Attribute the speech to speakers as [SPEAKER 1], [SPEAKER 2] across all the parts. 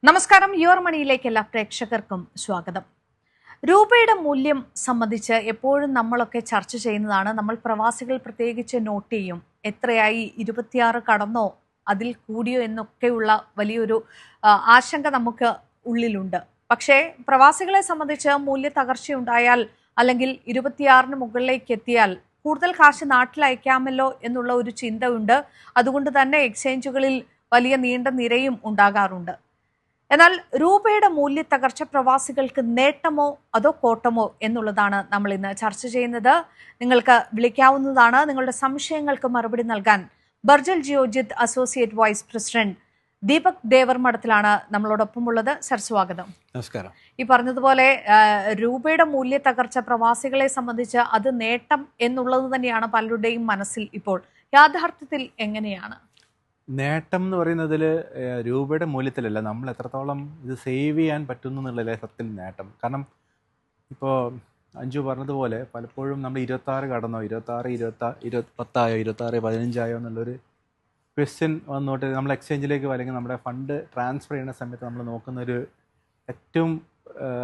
[SPEAKER 1] നമസ്കാരം. യുവർ മണിയിലേക്ക് എല്ലാ പ്രേക്ഷകർക്കും സ്വാഗതം. രൂപയുടെ മൂല്യം സംബന്ധിച്ച് എപ്പോഴും നമ്മളൊക്കെ ചർച്ച ചെയ്യുന്നതാണ്. നമ്മൾ പ്രവാസികൾ പ്രത്യേകിച്ച് നോട്ട് ചെയ്യും. എത്രയായി, 26 കടന്നോ അതിൽ കൂടിയോ എന്നൊക്കെയുള്ള വലിയൊരു ആശങ്ക നമുക്ക് ഉള്ളിലുണ്ട്. പക്ഷേ പ്രവാസികളെ സംബന്ധിച്ച് മൂല്യ തകർച്ചയുണ്ടായാൽ അല്ലെങ്കിൽ 26-ന് മുകളിലേക്ക് എത്തിയാൽ കൂടുതൽ കാശ് നാട്ടിൽ അയക്കാമല്ലോ എന്നുള്ള ഒരു ചിന്ത ഉണ്ട്. അതുകൊണ്ട് തന്നെ എക്സ്ചേഞ്ചുകളിൽ വലിയ നീണ്ട നിരയും ഉണ്ടാകാറുണ്ട്. എന്നാൽ രൂപയുടെ മൂല്യ തകർച്ച പ്രവാസികൾക്ക് നേട്ടമോ അതോ കോട്ടമോ എന്നുള്ളതാണ് നമ്മൾ ഇന്ന് ചർച്ച ചെയ്യുന്നത്. നിങ്ങൾക്ക് വിളിക്കാവുന്നതാണ്. നിങ്ങളുടെ സംശയങ്ങൾക്ക് മറുപടി നൽകാൻ Burjeel Geojit associate vice president Deepak ദേവർമഠത്തിലാണ് നമ്മളോടൊപ്പം ഉള്ളത്. സർ, സ്വാഗതം.
[SPEAKER 2] നമസ്കാരം.
[SPEAKER 1] ഈ പറഞ്ഞതുപോലെ രൂപയുടെ മൂല്യ തകർച്ച പ്രവാസികളെ സംബന്ധിച്ച് അത് നേട്ടം എന്നുള്ളത് തന്നെയാണ് പലരുടെയും മനസ്സിൽ. ഇപ്പോൾ യാഥാർത്ഥ്യത്തിൽ എങ്ങനെയാണ്?
[SPEAKER 2] നേട്ടം എന്ന് പറയുന്നതിൽ രൂപയുടെ മൂല്യത്തിലല്ല, നമ്മൾ എത്രത്തോളം ഇത് സേവ് ചെയ്യാൻ പറ്റുന്നു എന്നുള്ളതല്ലേ സത്യത്തിൽ നേട്ടം. കാരണം ഇപ്പോൾ അഞ്ജു പറഞ്ഞതുപോലെ പലപ്പോഴും നമ്മൾ 26 കടന്നോ, 10ആയോ 15ആയോ എന്നുള്ളൊരു ക്വസ്റ്റ്യൻ വന്നോട്ട് നമ്മൾ എക്സ്ചേഞ്ചിലേക്ക് അല്ലെങ്കിൽ നമ്മുടെ ഫണ്ട് ട്രാൻസ്ഫർ ചെയ്യുന്ന സമയത്ത് നമ്മൾ നോക്കുന്നൊരു ഏറ്റവും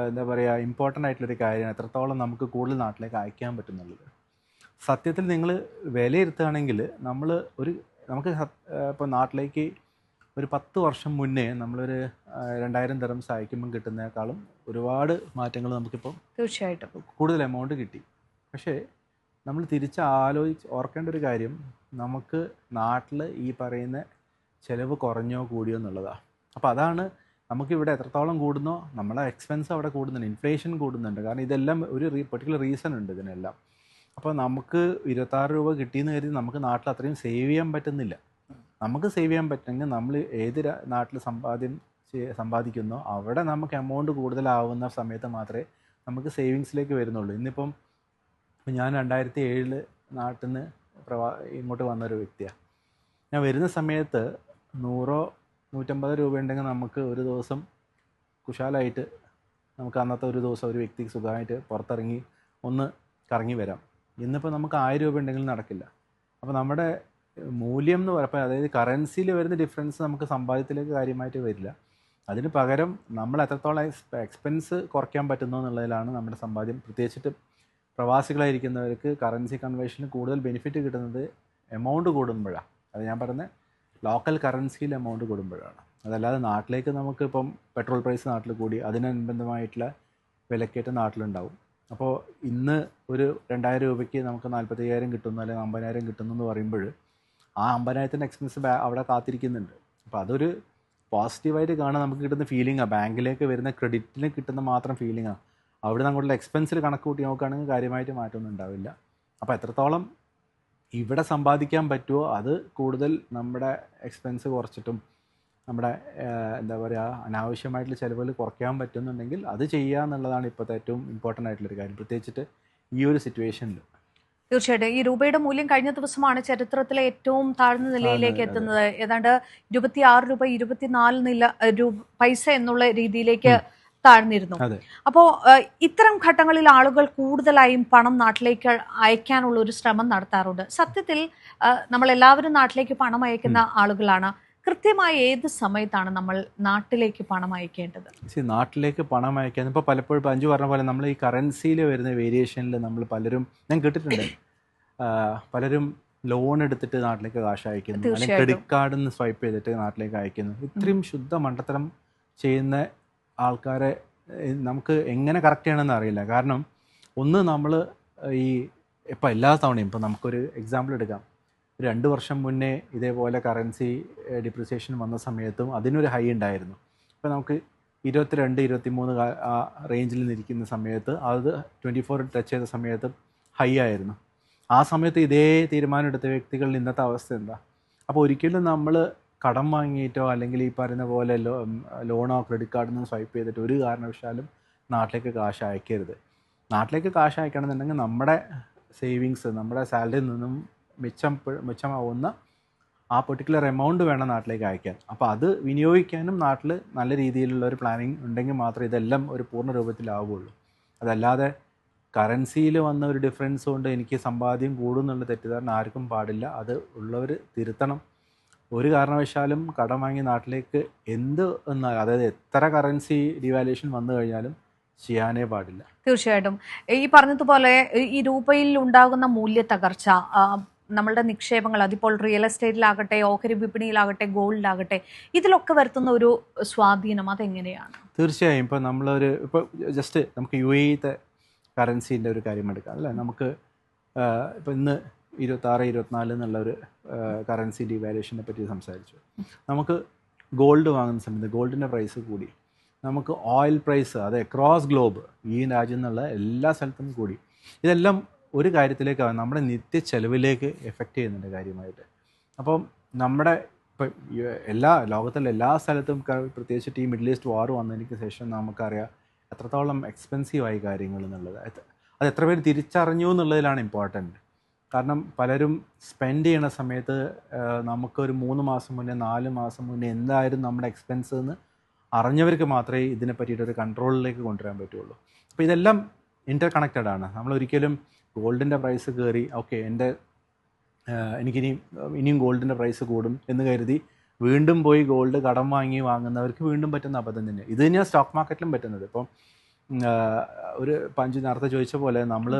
[SPEAKER 2] എന്താ പറയുക ഇമ്പോർട്ടൻ്റ് ആയിട്ടുള്ളൊരു കാര്യമാണ് എത്രത്തോളം നമുക്ക് കൂടുതൽ നാട്ടിലേക്ക് അയക്കാൻ പറ്റുന്നുള്ളത്. സത്യത്തിൽ നിങ്ങൾ വിലയിരുത്തുകയാണെങ്കിൽ നമുക്ക് ഇപ്പോൾ നാട്ടിലേക്ക് ഒരു 10 വർഷം മുന്നേ നമ്മളൊരു 2000 ദിർഹംസ് അയക്കുമ്പം കിട്ടുന്നതിനേക്കാളും ഒരുപാട് മാറ്റങ്ങൾ നമുക്കിപ്പോൾ
[SPEAKER 1] തീർച്ചയായിട്ടും
[SPEAKER 2] കൂടുതൽ എമൗണ്ട് കിട്ടി. പക്ഷേ നമ്മൾ ഓർക്കേണ്ട ഒരു കാര്യം, നമുക്ക് നാട്ടിൽ ഈ പറയുന്ന ചിലവ് കുറഞ്ഞോ കൂടിയോ എന്നുള്ളതാണ്. അപ്പോൾ അതാണ് നമുക്കിവിടെ എത്രത്തോളം കൂടുന്നോ നമ്മളെ എക്സ്പെൻസ് അവിടെ കൂടുന്നുണ്ട്, ഇൻഫ്ലേഷൻ കൂടുന്നുണ്ട്. കാരണം ഇതെല്ലാം ഒരു പെർട്ടിക്കുലർ റീസൺ ഉണ്ട് ഇതിനെല്ലാം. അപ്പോൾ നമുക്ക് 26 രൂപ കിട്ടിയെന്ന് കരുതി നമുക്ക് നാട്ടിൽ അത്രയും സേവ് ചെയ്യാൻ പറ്റുന്നില്ല. നമുക്ക് സേവ് ചെയ്യാൻ പറ്റുമെങ്കിൽ നമ്മൾ ഏത് നാട്ടിൽ സമ്പാദിക്കുന്നോ അവിടെ നമുക്ക് എമൗണ്ട് കൂടുതലാവുന്ന സമയത്ത് മാത്രമേ നമുക്ക് സേവിങ്സിലേക്ക് വരുന്നുള്ളൂ. ഇന്നിപ്പം ഞാൻ 2007 നാട്ടിൽ നിന്ന് ഇങ്ങോട്ട് വന്നൊരു വ്യക്തിയാണ്. ഞാൻ വരുന്ന സമയത്ത് 100-150 രൂപ ഉണ്ടെങ്കിൽ നമുക്ക് ഒരു ദിവസം കുശാലായിട്ട് നമുക്ക് അന്നത്തെ ഒരു ദിവസം ഒരു വ്യക്തിക്ക് സുഖമായിട്ട് പുറത്തിറങ്ങി ഒന്ന് കറങ്ങി വരാം. ഇന്നിപ്പോൾ നമുക്ക് 1000 രൂപ ഉണ്ടെങ്കിൽ നടക്കില്ല. അപ്പോൾ നമ്മുടെ മൂല്യം എന്ന് പറയുമ്പോൾ, അതായത് കറൻസിയിൽ വരുന്ന ഡിഫറൻസ് നമുക്ക് സമ്പാദ്യത്തിലേക്ക് കാര്യമായിട്ട് വരില്ല. അതിന് പകരം നമ്മൾ എത്രത്തോളം എക്സ്പെൻസ് കുറയ്ക്കാൻ പറ്റുന്നു എന്നുള്ളതിലാണ് നമ്മുടെ സമ്പാദ്യം. പ്രത്യേകിച്ചിട്ട് പ്രവാസികളായിരിക്കുന്നവർക്ക് കറൻസി കൺവേർഷന് കൂടുതൽ ബെനിഫിറ്റ് കിട്ടുന്നത് എമൗണ്ട് കൂടുമ്പോഴാണ്. അത് ഞാൻ പറഞ്ഞ ലോക്കൽ കറൻസിയിൽ എമൗണ്ട് കൂടുമ്പോഴാണ്. അതല്ലാതെ നാട്ടിലേക്ക് നമുക്കിപ്പം പെട്രോൾ പ്രൈസ് നാട്ടിൽ കൂടി അതിനനുബന്ധമായിട്ടുള്ള വിലക്കയറ്റം നാട്ടിലുണ്ടാവും. അപ്പോൾ ഇന്ന് ഒരു 2000 രൂപയ്ക്ക് നമുക്ക് 45,000 കിട്ടുന്നു അല്ലെങ്കിൽ 50,000 കിട്ടുന്നു എന്ന് പറയുമ്പോൾ ആ 50,000 എക്സ്പെൻസ് അവിടെ കാത്തിരിക്കുന്നുണ്ട്. അപ്പോൾ അതൊരു പോസിറ്റീവായിട്ട് കാണാൻ നമുക്ക് കിട്ടുന്ന ഫീലിംഗാണ്. ബാങ്കിലേക്ക് വരുന്ന ക്രെഡിറ്റിന് കിട്ടുന്ന മാത്രം ഫീലിംഗാണ്. അവിടെ നമ്മളുടെ എക്സ്പെൻസിൽ കണക്ക് കൂട്ടി നോക്കുകയാണെങ്കിൽ കാര്യമായിട്ട് മാറ്റമൊന്നും ഉണ്ടാവില്ല. അപ്പോൾ എത്രത്തോളം ഇവിടെ സമ്പാദിക്കാൻ പറ്റുമോ അത് കൂടുതൽ നമ്മുടെ എക്സ്പെൻസ് കുറച്ചിട്ടും നമ്മുടെ എന്താ പറയുക അനാവശ്യമായിട്ടുള്ള ചിലവുകൾ കുറയ്ക്കാൻ പറ്റുന്നുണ്ടെങ്കിൽ അത് ചെയ്യുക എന്നുള്ളതാണ് ഇപ്പോഴത്തെ ഏറ്റവും ഇമ്പോർട്ടൻ്റ് ആയിട്ടുള്ളൊരു കാര്യം, പ്രത്യേകിച്ചിട്ട് ഈ ഒരു സിറ്റുവേഷനിൽ.
[SPEAKER 1] തീർച്ചയായിട്ടും ഈ രൂപയുടെ മൂല്യം കഴിഞ്ഞ ദിവസമാണ് ചരിത്രത്തിലെ ഏറ്റവും താഴ്ന്ന നിലയിലേക്ക് എത്തുന്നത്. ഏതാണ്ട് 26 രൂപ 24 പൈസ എന്നുള്ള രീതിയിലേക്ക് താഴ്ന്നിരുന്നു. അപ്പോൾ ഇത്തരം ഘട്ടങ്ങളിൽ ആളുകൾ കൂടുതലായും പണം നാട്ടിലേക്ക് അയക്കാനുള്ള ഒരു ശ്രമം നടത്താറുണ്ട്. സത്യത്തിൽ നമ്മൾ എല്ലാവരും നാട്ടിലേക്ക് പണം അയക്കുന്ന ആളുകളാണ്. കൃത്യമായി ഏത് സമയത്താണ് നമ്മൾ നാട്ടിലേക്ക് പണം അയക്കേണ്ടത്?
[SPEAKER 2] നാട്ടിലേക്ക് പണം അയക്കാൻ ഇപ്പോൾ പലപ്പോഴും അഞ്ജു പറഞ്ഞ പോലെ നമ്മൾ ഈ കറൻസിയിൽ വരുന്ന വേരിയേഷനിൽ നമ്മൾ പലരും, ഞാൻ കേട്ടിട്ടുണ്ട്, പലരും ലോൺ എടുത്തിട്ട് നാട്ടിലേക്ക് കാശ് അയക്കുന്നു, അല്ലെങ്കിൽ ക്രെഡിറ്റ് കാർഡിൽ നിന്ന് സ്വൈപ്പ് ചെയ്തിട്ട് നാട്ടിലേക്ക് അയക്കുന്നു. ഇത്രയും ശുദ്ധ മണ്ടത്തരം ചെയ്യുന്ന ആൾക്കാരെ നമുക്ക് എങ്ങനെ കറക്റ്റ് ചെയ്യണമെന്ന് അറിയില്ല. കാരണം ഒന്ന്, നമ്മൾ ഈ ഇപ്പോൾ എല്ലാ തവണയും ഇപ്പോൾ നമുക്കൊരു എക്സാമ്പിൾ എടുക്കാം. 2 വർഷം മുന്നേ ഇതേപോലെ കറൻസി ഡിപ്രിസിയേഷൻ വന്ന സമയത്തും അതിനൊരു ഹൈ ഉണ്ടായിരുന്നു. ഇപ്പോൾ നമുക്ക് 22-23 ആ റേഞ്ചിൽ നിൽക്കുന്ന സമയത്ത് അത് 24 ടച്ച് ചെയ്ത സമയത്ത് ഹൈ ആയിരുന്നു. ആ സമയത്ത് ഇതേ തീരുമാനം എടുത്ത വ്യക്തികളുടെ ഇന്നത്തെ അവസ്ഥ എന്താ? അപ്പോൾ ഒരിക്കലും നമ്മൾ കടം വാങ്ങിയിട്ടോ അല്ലെങ്കിൽ ഈ പറയുന്ന പോലെ ലോണോ ക്രെഡിറ്റ് കാർഡിൽ നിന്ന് സ്വൈപ്പ് ചെയ്തിട്ട് ഒരു കാരണവശാലും നാട്ടിലേക്ക് കാശ് അയക്കരുത്. നാട്ടിലേക്ക് കാശ് അയക്കണമെന്നുണ്ടെങ്കിൽ നമ്മുടെ സേവിങ്സ്, നമ്മുടെ സാലറിയിൽ നിന്നും മിച്ചമാവുന്ന ആ പെർട്ടിക്കുലർ എമൗണ്ട് വേണം നാട്ടിലേക്ക് അയക്കാൻ. അപ്പോൾ അത് വിനിയോഗിക്കാനും നാട്ടിൽ നല്ല രീതിയിലുള്ള ഒരു പ്ലാനിങ് ഉണ്ടെങ്കിൽ മാത്രമേ ഇതെല്ലാം ഒരു പൂർണ്ണ രൂപത്തിലാവുകയുള്ളൂ. അതല്ലാതെ കറൻസിയിൽ വന്ന ഒരു ഡിഫറൻസ് കൊണ്ട് എനിക്ക് സമ്പാദ്യം കൂടുന്നുള്ള തെറ്റിദ്ധാരണ ആർക്കും പാടില്ല. അത് ഉള്ളവർ തിരുത്തണം. ഒരു കാരണവശാലും കടം വാങ്ങി നാട്ടിലേക്ക് എന്ത് എന്നാൽ, അതായത് എത്ര കറൻസി ഡിവാലുവേഷൻ വന്നു കഴിഞ്ഞാലും ചെയ്യാനേ പാടില്ല.
[SPEAKER 1] തീർച്ചയായിട്ടും ഈ പറഞ്ഞതുപോലെ ഈ രൂപയിൽ ഉണ്ടാകുന്ന മൂല്യ തകർച്ച, നമ്മളുടെ നിക്ഷേപങ്ങൾ, അതിപ്പോൾ റിയൽ എസ്റ്റേറ്റിലാകട്ടെ, ഓഹരി വിപണിയിലാകട്ടെ, ഗോൾഡിലാകട്ടെ, ഇതിലൊക്കെ വരുത്തുന്ന ഒരു സ്വാധീനം അതെങ്ങനെയാണ്?
[SPEAKER 2] തീർച്ചയായും ഇപ്പോൾ ഇപ്പോൾ ജസ്റ്റ് നമുക്ക് UAE കറൻസീൻ്റെ ഒരു കാര്യം എടുക്കാം അല്ലേ. നമുക്ക് ഇപ്പോൾ ഇന്ന് 26, 24 എന്നുള്ള ഒരു കറൻസി ഡിവാലുവേഷനെ പറ്റി സംസാരിച്ചു. നമുക്ക് ഗോൾഡ് വാങ്ങുന്ന സമയത്ത് ഗോൾഡിൻ്റെ പ്രൈസ് കൂടി, നമുക്ക് ഓയിൽ പ്രൈസ് അത് അക്രോസ് ഗ്ലോബ് ഈ രാജ്യം എന്നുള്ള എല്ലാ സ്ഥലത്തും കൂടി. ഇതെല്ലാം ഒരു കാര്യത്തിലേക്കാണ്, നമ്മുടെ നിത്യ ചെലവിലേക്ക് എഫക്റ്റ് ചെയ്യുന്നുണ്ട് കാര്യമായിട്ട്. അപ്പം നമ്മുടെ ഇപ്പം ലോകത്തിലെ എല്ലാ സ്ഥലത്തും പ്രത്യേകിച്ചിട്ട് ഈ മിഡിൽ ഈസ്റ്റ് വാർ വന്നതിന് ശേഷം നമുക്കറിയാം എത്രത്തോളം എക്സ്പെൻസീവായി കാര്യങ്ങൾ എന്നുള്ളത്. അത് എത്ര പേര് തിരിച്ചറിഞ്ഞു എന്നുള്ളതിലാണ് ഇമ്പോർട്ടൻറ്റ്. കാരണം പലരും സ്പെൻഡ് ചെയ്യണ സമയത്ത് നമുക്കൊരു 3 മാസം മുന്നേ 4 മാസം മുന്നേ എന്തായിരുന്നു നമ്മുടെ എക്സ്പെൻസ് എന്ന് അറിഞ്ഞവർക്ക് മാത്രമേ ഇതിനെ പറ്റിയിട്ടൊരു കൺട്രോളിലേക്ക് കൊണ്ടുവരാൻ പറ്റുള്ളൂ. അപ്പോൾ ഇതെല്ലാം ഇൻ്റർ കണക്റ്റഡ് ആണ്. നമ്മളൊരിക്കലും ഗോൾഡിൻ്റെ പ്രൈസ് കയറി ഓക്കെ ഇനിയും ഗോൾഡിൻ്റെ പ്രൈസ് കൂടും എന്ന് കരുതി വീണ്ടും പോയി ഗോൾഡ് കടം വാങ്ങുന്നവർക്ക് വീണ്ടും പറ്റുന്ന അബദ്ധം തന്നെ. ഇത് തന്നെയാണ് സ്റ്റോക്ക് മാർക്കറ്റിലും പറ്റുന്നത്. ഇപ്പം ഒരു നേരത്തെ ചോദിച്ച പോലെ നമ്മൾ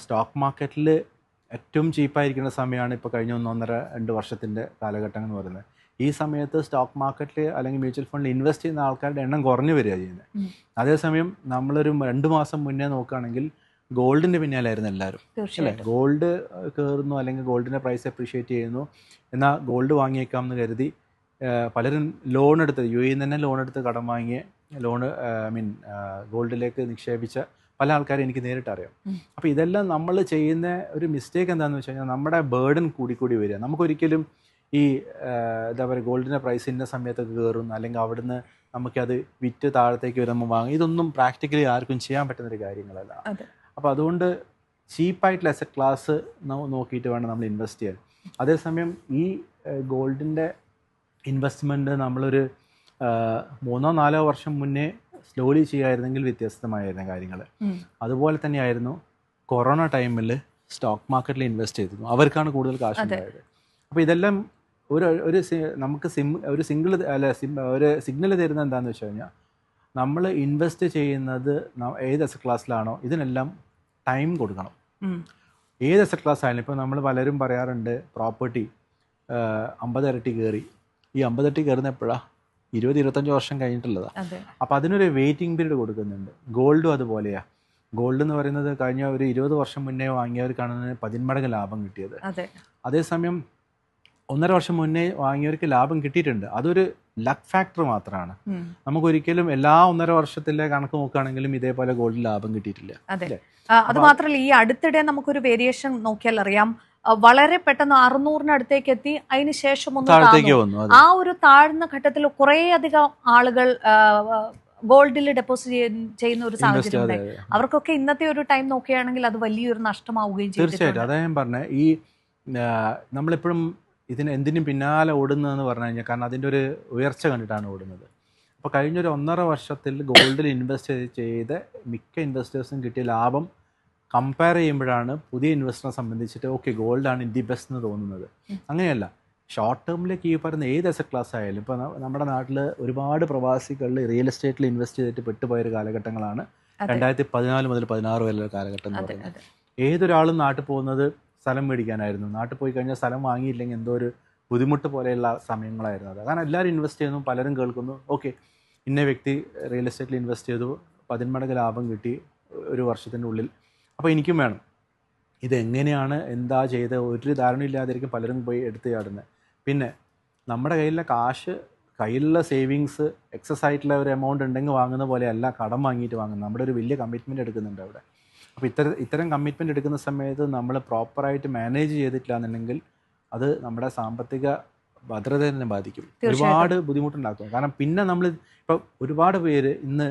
[SPEAKER 2] സ്റ്റോക്ക് മാർക്കറ്റിൽ ഏറ്റവും ചീപ്പായിരിക്കുന്ന സമയമാണ് ഇപ്പോൾ കഴിഞ്ഞ 1-1.5-2 വർഷത്തിൻ്റെ കാലഘട്ടം എന്ന് പറയുന്നത്. ഈ സമയത്ത് സ്റ്റോക്ക് മാർക്കറ്റിൽ അല്ലെങ്കിൽ മ്യൂച്വൽ ഫണ്ടിൽ ഇൻവെസ്റ്റ് ചെയ്യുന്ന ആൾക്കാരുടെ എണ്ണം കുറഞ്ഞു വരിക ചെയ്യുന്നത്. അതേസമയം നമ്മളൊരു 2 മാസം മുന്നേ നോക്കുകയാണെങ്കിൽ ഗോൾഡിൻ്റെ പിന്നാലായിരുന്നു എല്ലാവരും അല്ലേ. ഗോൾഡ് കയറുന്നു അല്ലെങ്കിൽ ഗോൾഡിൻ്റെ പ്രൈസ് അപ്രീഷിയേറ്റ് ചെയ്യുന്നു, എന്നാൽ ഗോൾഡ് വാങ്ങിയേക്കാം എന്ന് കരുതി പലരും ലോൺ എടുത്ത് UAE തന്നെ ലോൺ എടുത്ത് കടം വാങ്ങിയ ഗോൾഡിലേക്ക് നിക്ഷേപിച്ച പല ആൾക്കാരും എനിക്ക് നേരിട്ട് അറിയാം. അപ്പോൾ ഇതെല്ലാം നമ്മൾ ചെയ്യുന്ന ഒരു മിസ്റ്റേക്ക് എന്താണെന്ന് വെച്ച് കഴിഞ്ഞാൽ നമ്മുടെ ബേർഡൻ കൂടി വരിക. നമുക്കൊരിക്കലും ഈ എന്താ പറയുക ഗോൾഡിൻ്റെ പ്രൈസ് ഇന്ന സമയത്തൊക്കെ കയറും അല്ലെങ്കിൽ അവിടുന്ന് നമുക്കത് വിറ്റ് താഴത്തേക്ക് വരുമ്പോൾ വാങ്ങും, ഇതൊന്നും പ്രാക്ടിക്കലി ആർക്കും ചെയ്യാൻ പറ്റുന്നൊരു കാര്യങ്ങളല്ല. അപ്പോൾ അതുകൊണ്ട് ചീപ്പായിട്ടുള്ള അസറ്റ് ക്ലാസ് നോക്കിയിട്ട് വേണം നമ്മൾ ഇൻവെസ്റ്റ് ചെയ്യാൻ. അതേസമയം ഈ ഗോൾഡിൻ്റെ ഇൻവെസ്റ്റ്മെൻറ്റ് നമ്മളൊരു 3-4 വർഷം മുന്നേ സ്ലോലി ചെയ്യായിരുന്നെങ്കിൽ വ്യത്യസ്തമായിരുന്ന കാര്യങ്ങൾ. അതുപോലെ തന്നെയായിരുന്നു കൊറോണ ടൈമിൽ സ്റ്റോക്ക് മാർക്കറ്റിൽ ഇൻവെസ്റ്റ് ചെയ്തിരുന്നു, അവർക്കാണ് കൂടുതൽ കാശ് ഉണ്ടായത്. അപ്പോൾ ഇതെല്ലാം നമുക്ക് ഒരു സിഗ്നൽ തരുന്നത് എന്താണെന്ന് വെച്ച് കഴിഞ്ഞാൽ നമ്മൾ ഇൻവെസ്റ്റ് ചെയ്യുന്നത് ഏത് അസറ്റ് ക്ലാസ്സിലാണോ ഇതിനെല്ലാം ടൈം കൊടുക്കണം. ഏത് അസറ്റ് ക്ലാസ് ആയാലും ഇപ്പോൾ നമ്മൾ പലരും പറയാറുണ്ട് പ്രോപ്പർട്ടി 50 ഇരട്ടി കയറി. ഈ 50 ഇരട്ടി കയറുന്ന എപ്പോഴാണ്? 20-25 വർഷം കഴിഞ്ഞിട്ടുള്ളതാണ്. അപ്പോൾ അതിനൊരു വെയിറ്റിംഗ് പീരീഡ് കൊടുക്കുന്നുണ്ട്. ഗോൾഡും അതുപോലെയാണ്. ഗോൾഡ് എന്ന് പറയുന്നത് കഴിഞ്ഞ ഒരു 20 വർഷം മുന്നേ വാങ്ങിയവർക്കാണ് 10 മടങ്ങ് ലാഭം കിട്ടിയത്. അതേസമയം 1.5 വർഷം മുന്നേ വാങ്ങിയവർക്ക് ലാഭം കിട്ടിയിട്ടുണ്ട്. അതൊരു ലക്ക് ഫാക്ടർ മാത്രമാണ്. നമുക്കൊരിക്കലും എല്ലാ 1.5 വർഷത്തിലെ കണക്ക് നോക്കുകയാണെങ്കിലും ഇതേപോലെ ഗോൾഡിൽ ലാഭം കിട്ടിയിട്ടില്ല.
[SPEAKER 1] അത് മാത്രമല്ല ഈ അടുത്തിടെ നമുക്കൊരു വേരിയേഷൻ നോക്കിയാൽ അറിയാം, വളരെ പെട്ടെന്ന് 600-ന് അടുത്തേക്ക് എത്തി, അതിന് ശേഷം ഒന്ന് ആ ഒരു താഴ്ന്ന ഘട്ടത്തിൽ കുറേ അധികം ആളുകൾ ഗോൾഡിൽ ഡെപ്പോസിറ്റ് ചെയ്യുന്ന ഒരു സാഹചര്യം. അവർക്കൊക്കെ ഇന്നത്തെ ഒരു ടൈം നോക്കുകയാണെങ്കിൽ അത് വലിയൊരു നഷ്ടമാവുകയും ചെയ്യും.
[SPEAKER 2] തീർച്ചയായിട്ടും അതാ ഞാൻ പറഞ്ഞത്. ഈ നമ്മളെപ്പോഴും എന്തിനും പിന്നാലെ ഓടുന്നതെന്ന് പറഞ്ഞു കഴിഞ്ഞാൽ കാരണം അതിൻ്റെ ഒരു ഉയർച്ച കണ്ടിട്ടാണ് ഓടുന്നത്. അപ്പോൾ കഴിഞ്ഞൊരു 1.5 വർഷത്തിൽ ഗോൾഡിൽ ഇൻവെസ്റ്റ് ചെയ്ത മിക്ക ഇൻവെസ്റ്റേഴ്സും കിട്ടിയ ലാഭം കമ്പയർ ചെയ്യുമ്പോഴാണ് പുതിയ ഇൻവെസ്റ്ററിനെ സംബന്ധിച്ചിട്ട് ഓക്കെ ഗോൾഡാണ് ദി ബെസ്റ്റ് എന്ന് തോന്നുന്നത്. അങ്ങനെയല്ല, ഷോർട്ട് ടേമിലേക്ക് ഈ പറയുന്ന ഏത് അസറ്റ് ക്ലാസ് ആയാലും ഇപ്പോൾ നമ്മുടെ നാട്ടിൽ ഒരുപാട് പ്രവാസികളിൽ റിയൽ എസ്റ്റേറ്റിൽ ഇൻവെസ്റ്റ് ചെയ്തിട്ട് പെട്ടുപോയൊരു കാലഘട്ടങ്ങളാണ് 2014 മുതൽ 2016 വരെ കാലഘട്ടം എന്ന് പറയുന്നത്. ഏതൊരാളും നാട്ടിൽ പോകുന്നത് സ്ഥലം മേടിക്കാനായിരുന്നു. നാട്ടിൽ പോയി കഴിഞ്ഞാൽ സ്ഥലം വാങ്ങിയില്ലെങ്കിൽ എന്തോ ഒരു ബുദ്ധിമുട്ട് പോലെയുള്ള സമയങ്ങളായിരുന്നു അത്. കാരണം എല്ലാവരും ഇൻവെസ്റ്റ് ചെയ്യുന്നു, പലരും കേൾക്കുന്നു ഓക്കെ ഇന്ന വ്യക്തി റിയൽ എസ്റ്റേറ്റിൽ ഇൻവെസ്റ്റ് ചെയ്തു 10 മടങ്ങ് ലാഭം കിട്ടി ഒരു വർഷത്തിൻ്റെ ഉള്ളിൽ, അപ്പോൾ എനിക്കും വേണം. ഇതെങ്ങനെയാണ് എന്താ ചെയ്ത് ഒരു ധാരണയില്ലാതിരിക്കും പലരും പോയി എടുത്ത് ചാടുന്നത്. പിന്നെ നമ്മുടെ കയ്യിലെ കാശ്, കയ്യിലുള്ള സേവിങ്സ് എക്സസ് ആയിട്ടുള്ള ഒരു എമൗണ്ട് ഉണ്ടെങ്കിൽ വാങ്ങുന്ന പോലെയല്ല കടം വാങ്ങിയിട്ട് വാങ്ങുന്നത്. നമ്മുടെ ഒരു വലിയ കമ്മിറ്റ്മെൻറ്റ് എടുക്കുന്നുണ്ട് അവിടെ. അപ്പോൾ ഇത്തരം കമ്മിറ്റ്മെൻറ്റ് എടുക്കുന്ന സമയത്ത് നമ്മൾ പ്രോപ്പറായിട്ട് മാനേജ് ചെയ്തിട്ടില്ല എന്നുണ്ടെങ്കിൽ അത് നമ്മുടെ സാമ്പത്തിക ഭദ്രത തന്നെ ബാധിക്കും, ഒരുപാട് ബുദ്ധിമുട്ടുണ്ടാക്കും. കാരണം പിന്നെ നമ്മൾ ഇപ്പോൾ ഒരുപാട് പേര് ഇന്ന്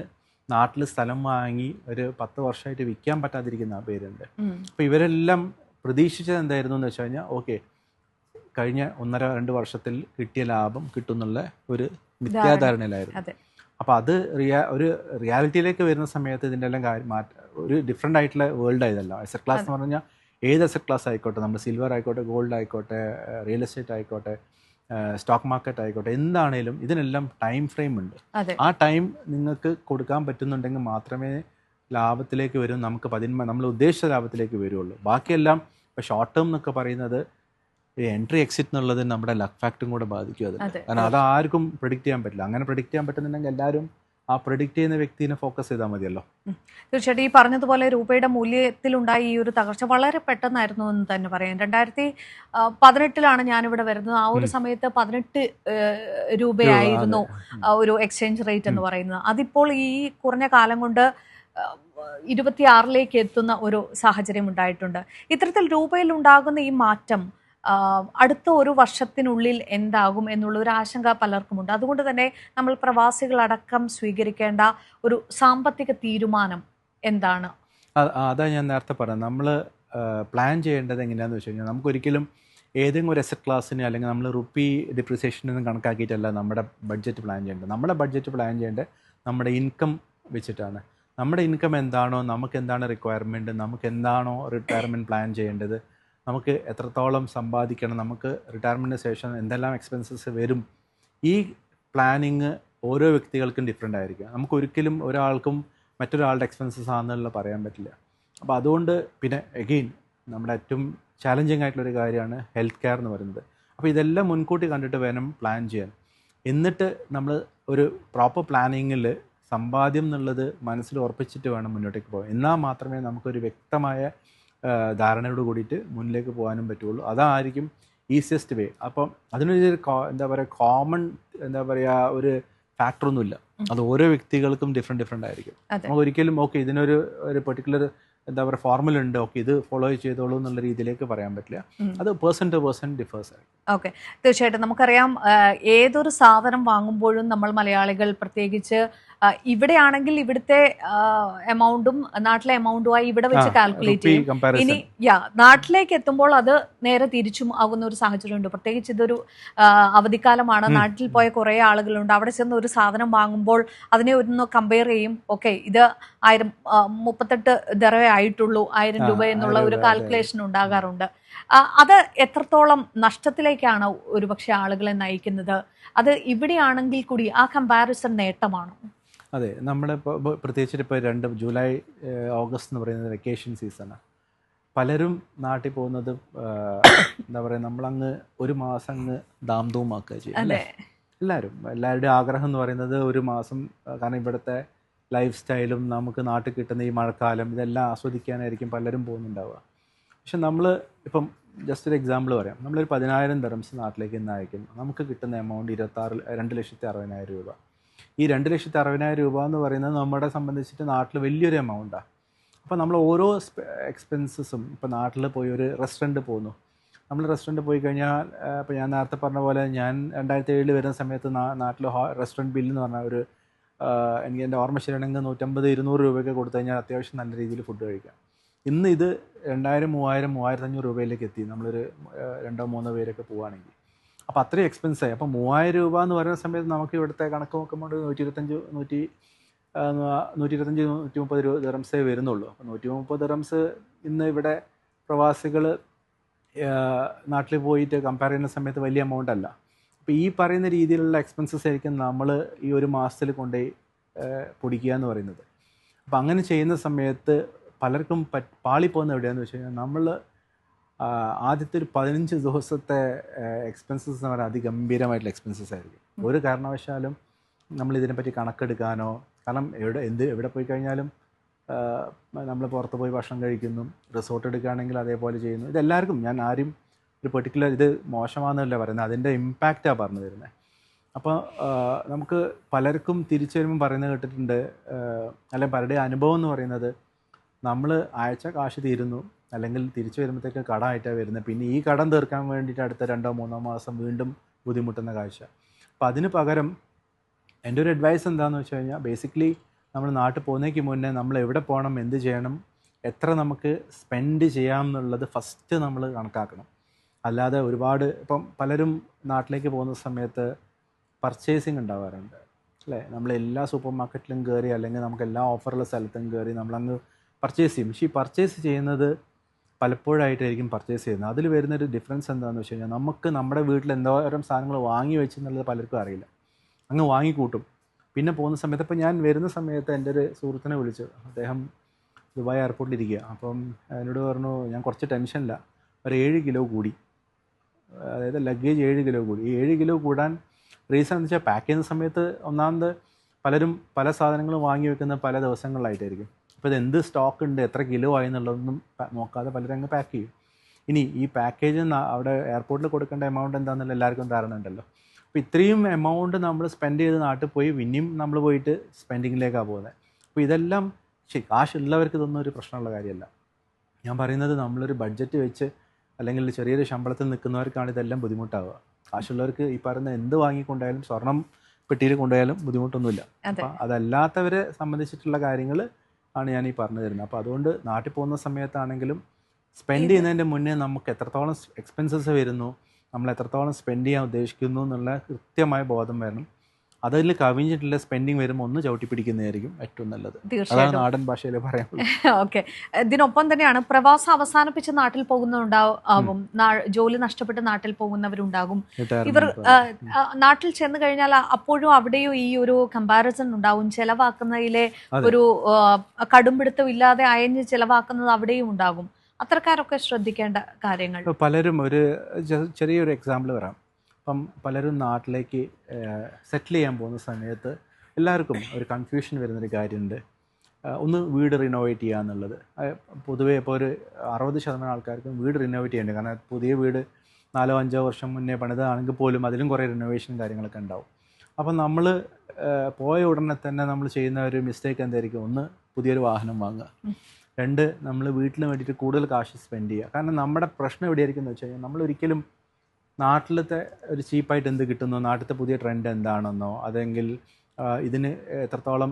[SPEAKER 2] നാട്ടിൽ സ്ഥലം വാങ്ങി ഒരു 10 വർഷമായിട്ട് വിൽക്കാൻ പറ്റാതിരിക്കുന്ന പേരുണ്ട്. അപ്പോൾ ഇവരെല്ലാം പ്രതീക്ഷിച്ചത് എന്തായിരുന്നു എന്ന് വെച്ച് കഴിഞ്ഞാൽ ഓക്കെ കഴിഞ്ഞ 1.5-2 വർഷത്തിൽ കിട്ടിയ ലാഭം കിട്ടുന്നുള്ള ഒരു മിഥ്യാധാരണയിലായിരുന്നു. അപ്പോൾ അത് ഒരു റിയാലിറ്റിയിലേക്ക് വരുന്ന സമയത്ത് ഇതിൻ്റെ എല്ലാം ഒരു ഡിഫറെൻ്റ് ആയിട്ടുള്ള വേൾഡ് ആയതല്ല. അസറ്റ് ക്ലാസ് എന്ന് പറഞ്ഞാൽ ഏത് അസറ്റ് ക്ലാസ് ആയിക്കോട്ടെ, നമ്മൾ സിൽവർ ആയിക്കോട്ടെ, ഗോൾഡ് ആയിക്കോട്ടെ, റിയൽ എസ്റ്റേറ്റ് ആയിക്കോട്ടെ, സ്റ്റോക്ക് മാർക്കറ്റ് ആയിക്കോട്ടെ, എന്താണേലും ഇതിനെല്ലാം ടൈം ഫ്രെയിം ഉണ്ട്.
[SPEAKER 1] അതെ
[SPEAKER 2] ആ ടൈം നിങ്ങൾക്ക് കൊടുക്കാൻ പറ്റുന്നുണ്ടെങ്കിൽ മാത്രമേ ലാഭത്തിലേക്ക് വരും, നമുക്ക് നമ്മൾ ഉദ്ദേശിച്ച ലാഭത്തിലേക്ക് വരുള്ളൂ. ബാക്കിയെല്ലാം ഇപ്പോൾ ഷോർട്ട് ടേം എന്നൊക്കെ പറയുന്നത് ഈ എൻട്രി എക്സിറ്റ് എന്നുള്ളത് നമ്മുടെ ലക്ക് ഫാക്ടറും കൂടെ ബാധിക്കും അതിന്.
[SPEAKER 1] അതെ
[SPEAKER 2] കാരണം അത് ആർക്കും പ്രിഡിക്റ്റ് ചെയ്യാൻ പറ്റില്ല. അങ്ങനെ പ്രിഡിക്റ്റ് ചെയ്യാൻ പറ്റുന്നുണ്ടെങ്കിൽ എല്ലാവരും ആ പ്രിഡിക്റ്റ് ചെയ്യുന്ന വ്യക്തിനെ ഫോക്കസ് ചെയ്താൽ മതിയല്ലോ.
[SPEAKER 1] തീർച്ചയായിട്ടും ഈ പറഞ്ഞതുപോലെ രൂപയുടെ മൂല്യത്തിലുണ്ടായ ഈ ഒരു തകർച്ച വളരെ പെട്ടെന്നായിരുന്നു എന്ന് തന്നെ പറയാം. 2018 ഞാനിവിടെ വരുന്നത്. ആ ഒരു സമയത്ത് 18 രൂപയായിരുന്നു ഒരു എക്സ്ചേഞ്ച് റേറ്റ് എന്ന് പറയുന്നത്. അതിപ്പോൾ ഈ കുറഞ്ഞ കാലം കൊണ്ട് 26 എത്തുന്ന ഒരു സാഹചര്യം ഉണ്ടായിട്ടുണ്ട്. ഇത്തരത്തിൽ രൂപയിൽ ഉണ്ടാകുന്ന ഈ മാറ്റം അടുത്ത ഒരു വർഷത്തിനുള്ളിൽ എന്താകും എന്നുള്ള ഒരു ആശങ്ക പലർക്കുമുണ്ട്. അതുകൊണ്ട് തന്നെ നമ്മൾ പ്രവാസികളടക്കം സ്വീകരിക്കേണ്ട ഒരു സാമ്പത്തിക തീരുമാനം എന്താണ്?
[SPEAKER 2] അതാ ഞാൻ നേരത്തെ പറഞ്ഞത്. നമ്മൾ പ്ലാൻ ചെയ്യേണ്ടത് എങ്ങനെയാണെന്ന് വെച്ച് കഴിഞ്ഞാൽ, നമുക്കൊരിക്കലും ഏതെങ്കിലും ഒരു അസറ്റ് ക്ലാസ്സിന് അല്ലെങ്കിൽ നമ്മൾ റുപ്പി ഡിപ്രിസിയേഷനൊന്നും കണക്കാക്കിയിട്ടല്ല നമ്മുടെ ബഡ്ജറ്റ് പ്ലാൻ ചെയ്യേണ്ടത്. നമ്മുടെ ബഡ്ജറ്റ് പ്ലാൻ ചെയ്യേണ്ടത് നമ്മുടെ ഇൻകം വെച്ചിട്ടാണ്. നമ്മുടെ ഇൻകം എന്താണോ, നമുക്ക് എന്താണ് റിക്വയർമെൻറ്റ്, നമുക്ക് എന്താണോ റിട്ടയർമെൻറ്റ് പ്ലാൻ ചെയ്യേണ്ടത്, നമുക്ക് എത്രത്തോളം സമ്പാദിക്കണം, നമുക്ക് റിട്ടയർമെൻറ്റിന് ശേഷം എന്തെല്ലാം എക്സ്പെൻസസ് വരും, ഈ പ്ലാനിങ് ഓരോ വ്യക്തികൾക്കും ഡിഫറെൻ്റ് ആയിരിക്കും. നമുക്കൊരിക്കലും ഒരാൾക്കും മറ്റൊരാളുടെ എക്സ്പെൻസസ് ആണെന്നുള്ള പറയാൻ പറ്റില്ല. അപ്പോൾ അതുകൊണ്ട് പിന്നെ എഗെയിൻ നമ്മുടെ ഏറ്റവും ചാലഞ്ചിങ് ആയിട്ടുള്ളൊരു കാര്യമാണ് ഹെൽത്ത് കെയർ എന്ന് പറയുന്നത്. അപ്പോൾ ഇതെല്ലാം മുൻകൂട്ടി കണ്ടിട്ട് വേണം പ്ലാൻ ചെയ്യാൻ. എന്നിട്ട് നമ്മൾ ഒരു പ്രോപ്പർ പ്ലാനിങ്ങിൽ സമ്പാദ്യം എന്നുള്ളത് മനസ്സിൽ ഉറപ്പിച്ചിട്ട് വേണം മുന്നോട്ടേക്ക് പോകാൻ. എന്നാൽ മാത്രമേ നമുക്കൊരു വ്യക്തമായ ധാരണയോട് കൂടിയിട്ട് മുന്നിലേക്ക് പോകാനും പറ്റുള്ളൂ. അതായിരിക്കും ഈസിയസ്റ്റ് വേ. അപ്പം അതിനൊരു എന്താ പറയുക, കോമൺ എന്താ പറയുക ഒരു ഫാക്ടറൊന്നുമില്ല. അത് ഓരോ വ്യക്തികൾക്കും ഡിഫറെൻ്റ് ആയിരിക്കും. നമുക്ക് ഒരിക്കലും ഓക്കെ ഇതിനൊരു പെർട്ടിക്കുലർ എന്താ പറയുക ഫോർമുല ഉണ്ട്, ഓക്കെ ഇത് ഫോളോ ചെയ്തോളൂ എന്നുള്ള രീതിയിലേക്ക് പറയാൻ പറ്റില്ല. അത് പേഴ്സൺ ടു പേഴ്സൺ ഡിഫേഴ്സ് ആയിരിക്കും.
[SPEAKER 1] ഓക്കെ, തീർച്ചയായിട്ടും. നമുക്കറിയാം ഏതൊരു സാധനം വാങ്ങുമ്പോഴും നമ്മൾ മലയാളികൾ പ്രത്യേകിച്ച് ഇവിടെയാണെങ്കിൽ ഇവിടുത്തെ എമൗണ്ടും നാട്ടിലെ എമൗണ്ടുമായി ഇവിടെ വെച്ച് കാൽക്കുലേറ്റ് ചെയ്യും. ഇനി നാട്ടിലേക്ക് എത്തുമ്പോൾ അത് നേരെ തിരിച്ചും ആകുന്ന ഒരു സാഹചര്യമുണ്ട്. പ്രത്യേകിച്ച് ഇതൊരു അവധിക്കാലമാണ്. നാട്ടിൽ പോയ കുറേ ആളുകളുണ്ട്. അവിടെ ചെന്ന് ഒരു സാധനം വാങ്ങുമ്പോൾ അതിനെ ഒന്ന് കമ്പയർ ചെയ്യും. ഓക്കെ, ഇത് 38 ദറവേ ആയിട്ടുള്ളൂ, 1000 രൂപ എന്നുള്ള ഒരു കാൽക്കുലേഷൻ ഉണ്ടാകാറുണ്ട്. അത് എത്രത്തോളം നഷ്ടത്തിലേക്കാണ് ഒരുപക്ഷെ ആളുകളെ നയിക്കുന്നത്? അത് ഇവിടെയാണെങ്കിൽ കൂടി ആ കമ്പാരിസൺ നേട്ടമാണോ?
[SPEAKER 2] അതെ, നമ്മളിപ്പോൾ പ്രത്യേകിച്ചിട്ട് ഇപ്പോൾ ജൂലൈ ഓഗസ്റ്റ് എന്ന് പറയുന്നത് വെക്കേഷൻ സീസണാണ്. പലരും നാട്ടിൽ പോകുന്നത് എന്താ പറയുക, നമ്മളങ്ങ് ഒരു മാസം അങ്ങ് ദാംധൂമാക്കുക ചെയ്യും അല്ലേ? എല്ലാവരുടെയും ആഗ്രഹം എന്ന് പറയുന്നത് ഒരു മാസം, കാരണം ഇവിടുത്തെ ലൈഫ് സ്റ്റൈലും നമുക്ക് നാട്ടിൽ കിട്ടുന്ന ഈ മഴക്കാലം ഇതെല്ലാം ആസ്വദിക്കാനായിരിക്കും പലരും പോകുന്നുണ്ടാവുക. പക്ഷെ നമ്മൾ ഇപ്പം ജസ്റ്റ് ഒരു എക്സാമ്പിൾ പറയാം. നമ്മളൊരു 10,000 ദിർഹംസ് നാട്ടിലേക്ക് ഇന്ന് അയക്കുന്നു. നമുക്ക് കിട്ടുന്ന എമൗണ്ട് 2,60,000 രൂപ. ഈ 2,60,000 രൂപ എന്ന് പറയുന്നത് നമ്മളെ സംബന്ധിച്ചിട്ട് നാട്ടിൽ വലിയൊരു എമൗണ്ടാണ്. അപ്പോൾ നമ്മൾ ഓരോ എക്സ്പെൻസസും, ഇപ്പോൾ നാട്ടിൽ പോയി ഒരു റെസ്റ്റോറൻറ്റ് പോകുന്നു. നമ്മൾ റെസ്റ്റോറൻറ്റ് പോയി കഴിഞ്ഞാൽ, ഇപ്പോൾ ഞാൻ നേരത്തെ പറഞ്ഞ പോലെ ഞാൻ 2007 വരുന്ന സമയത്ത് നാട്ടിൽ റെസ്റ്റോറൻറ്റ് ബില്ല് എന്ന് പറഞ്ഞാൽ ഒരു എനിക്ക് എൻ്റെ ഓർമ്മ ശരിയാണെങ്കിൽ 150-200 രൂപയൊക്കെ കൊടുത്തു കഴിഞ്ഞാൽ അത്യാവശ്യം നല്ല രീതിയിൽ ഫുഡ് കഴിക്കാം. ഇന്ന് ഇത് 2,000, 3,000, 3,500 രൂപയിലേക്ക് എത്തി, നമ്മളൊരു 2-3 പേരൊക്കെ പോവുകയാണെങ്കിൽ. അപ്പോൾ അത്രയും എക്സ്പെൻസായി. അപ്പോൾ 3,000 രൂപ എന്ന് പറയുന്ന സമയത്ത് നമുക്ക് ഇവിടുത്തെ കണക്ക് നോക്കുമ്പോൾ 125-130 ദിർഹംസേ വരുന്നുള്ളൂ. അപ്പോൾ 130 ദിർഹംസ് ഇന്ന് ഇവിടെ പ്രവാസികൾ നാട്ടിൽ പോയിട്ട് കമ്പയർ ചെയ്യുന്ന സമയത്ത് വലിയ എമൗണ്ട് അല്ല. അപ്പോൾ ഈ പറയുന്ന രീതിയിലുള്ള എക്സ്പെൻസസ് ആയിരിക്കും നമ്മൾ ഈ ഒരു മാസത്തിൽ കൊണ്ടുപോയി പൊടിക്കുക എന്ന് പറയുന്നത്. അപ്പോൾ അങ്ങനെ ചെയ്യുന്ന സമയത്ത് പലർക്കും പാളിപ്പോകുന്ന എവിടെയാണെന്ന് വെച്ച് കഴിഞ്ഞാൽ, നമ്മൾ ആദ്യത്തെ ഒരു 15 ദിവസത്തെ എക്സ്പെൻസസ് എന്ന് പറഞ്ഞാൽ അതിഗംഭീരമായിട്ടുള്ള എക്സ്പെൻസസ് ആയിരിക്കും. ഒരു കാരണവശാലും നമ്മൾ ഇതിനെപ്പറ്റി കണക്കെടുക്കാനോ, കാരണം എവിടെ പോയി കഴിഞ്ഞാലും നമ്മൾ പുറത്ത് പോയി ഭക്ഷണം കഴിക്കുന്നു, റിസോർട്ട് എടുക്കുകയാണെങ്കിൽ അതേപോലെ ചെയ്യുന്നു. ഇതെല്ലാവർക്കും, ഞാൻ ആരും ഒരു പെർട്ടിക്കുലർ ഇത് മോശമാണെന്നല്ല പറയുന്നത്, അതിൻ്റെ ഇമ്പാക്റ്റാണ് പറഞ്ഞു തരുന്നത്. അപ്പോൾ നമുക്ക് പലർക്കും തിരിച്ചു വരുമ്പം പറയുന്നത് കേട്ടിട്ടുണ്ട്, അല്ലെങ്കിൽ പലരുടെ അനുഭവം എന്ന് പറയുന്നത്, നമ്മൾ അയച്ച കാശ് തീരുന്നു, അല്ലെങ്കിൽ തിരിച്ചു വരുമ്പോഴത്തേക്ക് കടമായിട്ടാണ് വരുന്നത്. പിന്നെ ഈ കടം തീർക്കാൻ വേണ്ടിയിട്ട് അടുത്ത 2-3 മാസം വീണ്ടും ബുദ്ധിമുട്ടുന്ന കാഴ്ച. അപ്പോൾ അതിന് പകരം എൻ്റെ ഒരു അഡ്വൈസ് എന്താണെന്ന് വെച്ച് കഴിഞ്ഞാൽ, ബേസിക്കലി നമ്മൾ നാട്ടിൽ പോകുന്നതിന് മുന്നേ നമ്മൾ എവിടെ പോകണം, എന്ത് ചെയ്യണം, എത്ര നമുക്ക് സ്പെൻഡ് ചെയ്യാം എന്നുള്ളത് ഫസ്റ്റ് നമ്മൾ കണക്കാക്കണം. അല്ലാതെ ഒരുപാട് ഇപ്പം പലരും നാട്ടിലേക്ക് പോകുന്ന സമയത്ത് പർച്ചേസിങ് ഉണ്ടാവാറുണ്ട് അല്ലേ? നമ്മൾ എല്ലാ സൂപ്പർ മാർക്കറ്റിലും കയറി, അല്ലെങ്കിൽ നമുക്ക് എല്ലാ ഓഫറുള്ള സ്ഥലത്തും കയറി നമ്മളങ്ങ് പർച്ചേസ് ചെയ്യും. പക്ഷേ ഈ പർച്ചേസ് ചെയ്യുന്നത് പലപ്പോഴായിട്ടായിരിക്കും പർച്ചേസ് ചെയ്യുന്നത്. അതിൽ വരുന്നൊരു ഡിഫറൻസ് എന്താണെന്ന് വെച്ച് കഴിഞ്ഞാൽ നമുക്ക് നമ്മുടെ വീട്ടിൽ എന്തോരം സാധനങ്ങൾ വാങ്ങി വെച്ചെന്നുള്ളത് പലർക്കും അറിയില്ല. അങ്ങ് വാങ്ങിക്കൂട്ടും. പിന്നെ പോകുന്ന സമയത്ത് ഇപ്പോൾ ഞാൻ വരുന്ന സമയത്ത് എൻ്റെ ഒരു സുഹൃത്തിനെ വിളിച്ചു. അദ്ദേഹം ദുബായ് എയർപോർട്ടിലിരിക്കുക. അപ്പം എന്നോട് പറഞ്ഞു ഞാൻ കുറച്ച് ടെൻഷനില്ല, ഒരു 7 കിലോ കൂടി, അതായത് ലഗേജ് 7 കിലോ കൂടി. ഈ 7 കിലോ കൂടാൻ റീസൺ എന്ന് വെച്ചാൽ പാക്ക് ചെയ്യുന്ന സമയത്ത് ഒന്നാമത് പലരും പല സാധനങ്ങളും വാങ്ങി വെക്കുന്ന പല ദിവസങ്ങളിലായിട്ടായിരിക്കും. അപ്പോൾ ഇത് എന്ത് സ്റ്റോക്ക് ഉണ്ട്, എത്ര കിലോ ആയി എന്നുള്ളതൊന്നും നോക്കാതെ പലരും അങ്ങ് പാക്ക് ചെയ്യും. ഇനി ഈ പാക്കേജ് അവിടെ എയർപോർട്ടിൽ കൊടുക്കേണ്ട എമൗണ്ട് എന്താണെന്നുള്ള എല്ലാവർക്കും ധാരണ ഉണ്ടല്ലോ. അപ്പോൾ ഇത്രയും എമൗണ്ട് നമ്മൾ സ്പെൻഡ് ചെയ്ത് നാട്ടിൽ പോയി പിന്നെയും നമ്മൾ പോയിട്ട് സ്പെൻഡിങ്ങിലേക്കാണ് പോകുന്നത്. അപ്പോൾ ഇതെല്ലാം കാശുള്ളവർക്ക് ഇതൊന്നും ഒരു പ്രശ്നമുള്ള കാര്യമല്ല. ഞാൻ പറയുന്നത് നമ്മളൊരു ബഡ്ജറ്റ് വെച്ച് അല്ലെങ്കിൽ ചെറിയൊരു ശമ്പളത്തിൽ നിൽക്കുന്നവർക്കാണ് ഇതെല്ലാം ബുദ്ധിമുട്ടാവുക. കാശുള്ളവർക്ക് ഈ പറയുന്ന എന്ത് വാങ്ങിക്കൊണ്ടായാലും സ്വർണം പെട്ടിയിൽ കൊണ്ടുപോയാലും ബുദ്ധിമുട്ടൊന്നുമില്ല. അപ്പം അതല്ലാത്തവരെ സംബന്ധിച്ചിട്ടുള്ള കാര്യങ്ങൾ ആണ് ഞാൻ ഈ പറഞ്ഞു തരുന്നത്. അപ്പോൾ അതുകൊണ്ട് നാട്ടിൽ പോകുന്ന സമയത്താണെങ്കിലും സ്പെൻഡ് ചെയ്യുന്നതിൻ്റെ മുന്നേ നമുക്ക് എത്രത്തോളം എക്സ്പെൻസസ് വരുന്നു, നമ്മൾ എത്രത്തോളം സ്പെൻഡ് ചെയ്യാൻ ഉദ്ദേശിക്കുന്നു എന്നുള്ള കൃത്യമായ ബോധം വരണം. അതിൽ കവിഞ്ഞിട്ടുള്ള സ്പെൻഡിങ് വരുമ്പോൾ ഒന്ന് ചവിട്ടി പിടിക്കുന്നതായിരിക്കും ഏറ്റവും നല്ലത്. അതാണ് നാടൻ ഭാഷയിൽ പറയാനുള്ളത്.
[SPEAKER 1] ഓക്കെ. ഇതിനൊപ്പം തന്നെയാണ് പ്രവാസം അവസാനിപ്പിച്ച് നാട്ടിൽ പോകുന്നവരുണ്ടാവും, ജോലി നഷ്ടപ്പെട്ട് നാട്ടിൽ പോകുന്നവരുണ്ടാകും. ഇവർ നാട്ടിൽ ചെന്ന് കഴിഞ്ഞാൽ അപ്പോഴും അവിടെയും ഈ ഒരു കമ്പാരിസൺ ഉണ്ടാവും. ചെലവാക്കുന്നതിലെ ഒരു കടുംപിടുത്തം ഇല്ലാതെ അയഞ്ഞ് ചെലവാക്കുന്നത് അവിടെയും ഉണ്ടാകും. അത്തരക്കാരൊക്കെ ശ്രദ്ധിക്കേണ്ട കാര്യങ്ങൾ.
[SPEAKER 2] പലരും ഒരു ചെറിയൊരു എക്സാമ്പിൾ പറയാം. അപ്പം പലരും നാട്ടിലേക്ക് സെറ്റിൽ ചെയ്യാൻ പോകുന്ന സമയത്ത് എല്ലാവർക്കും ഒരു കൺഫ്യൂഷൻ വരുന്നൊരു കാര്യമുണ്ട്. ഒന്ന് വീട് റിനോവേറ്റ് ചെയ്യുക എന്നുള്ളത്. പൊതുവേ ഇപ്പോൾ ഒരു 60% ആൾക്കാർക്കും വീട് റിനോവേറ്റ് ചെയ്യേണ്ടത്. കാരണം പുതിയ വീട് 4-5 വർഷം മുന്നേ പണിതാണെങ്കിൽ പോലും അതിലും കുറേ റിനോവേഷൻ കാര്യങ്ങളൊക്കെ ഉണ്ടാവും. അപ്പം നമ്മൾ പോയ ഉടനെ തന്നെ നമ്മൾ ചെയ്യുന്ന ഒരു മിസ്റ്റേക്ക് എന്തായിരിക്കും? ഒന്ന്, പുതിയൊരു വാഹനം വാങ്ങുക. 2, നമ്മൾ വീട്ടിന് വേണ്ടിയിട്ട് കൂടുതൽ കാശ് സ്പെൻഡ് ചെയ്യുക. കാരണം നമ്മുടെ പ്രശ്നം എവിടെയായിരിക്കും എന്ന് വെച്ച് കഴിഞ്ഞാൽ നമ്മളൊരിക്കലും നാട്ടിലത്തെ ഒരു ചീപ്പായിട്ട് എന്ത് കിട്ടുന്നോ, നാട്ടിലത്തെ പുതിയ ട്രെൻഡ് എന്താണെന്നോ, അതെങ്കിൽ ഇതിന് എത്രത്തോളം